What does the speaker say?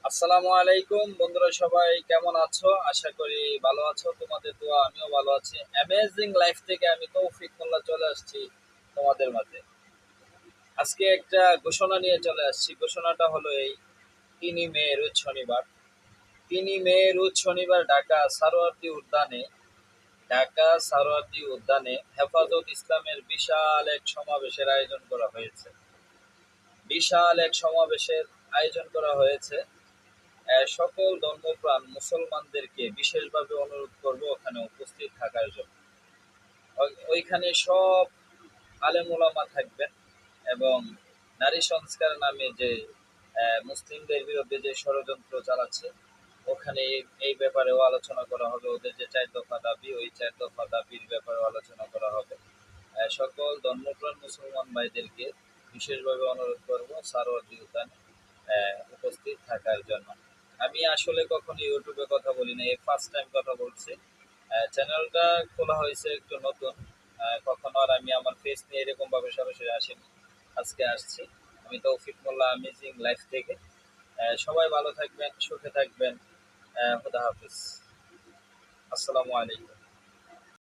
আসসালামু আলাইকুম বন্ধুরা, সবাই কেমন আছো? আশা করি ভালো আছো। তোমাদের দোয়া আমিও ভালো আছি। অ্যামেজিং লাইফ থেকে আমি তৌফিক মোল্লা চলে আসছি তোমাদের মাঝে। আজকে একটা ঘোষণা নিয়ে চলে আসছি। ঘোষণাটা হলো এই: 3 মে রোজ শনিবার, 3 মে রোজ শনিবার ঢাকা সারোয়ার্দী উদ্যানে হেফাজত ইসলামের বিশাল এক সমাবেশের আয়োজন করা হয়েছে। সকল ধর্মপ্রাণ মুসলমানদেরকে বিশেষভাবে অনুরোধ করব ওখানে উপস্থিত থাকার জন্য। ওইখানে সব আলেম ওলামা থাকবেন এবং নারী সংস্কার নামে যে মুসলিমদের বিরুদ্ধে যে ষড়যন্ত্র চালাচ্ছে, ওখানে এই ব্যাপারেও আলোচনা করা হবে। ওদের যে 4 দফা দাবি, ওই 4 দফা দাবির ব্যাপারেও আলোচনা করা হবে। সকল ধর্মপ্রাণ মুসলমান ভাইদেরকে বিশেষভাবে অনুরোধ করব সারোয়ার্দী উদ্যানে উপস্থিত থাকার জন্য। আমি আসলে কখনো ইউটিউবে কথা বলি না, এই ফার্স্ট টাইম কথা বলছি। চ্যানেলটা খোলা হয়েছে একটু নতুন। কখনো আর আমি আমার ফেস নিয়ে এরকম ভাবে সরাসরি আসিনি, আজকে আসছি। আমি তৌফিক মোল্লা, অ্যামেজিং লাইফ থেকে। সবাই ভালো থাকবেন, সুখে থাকবেন। খুদা হাফিজ। আসসালামু আলাইকুম।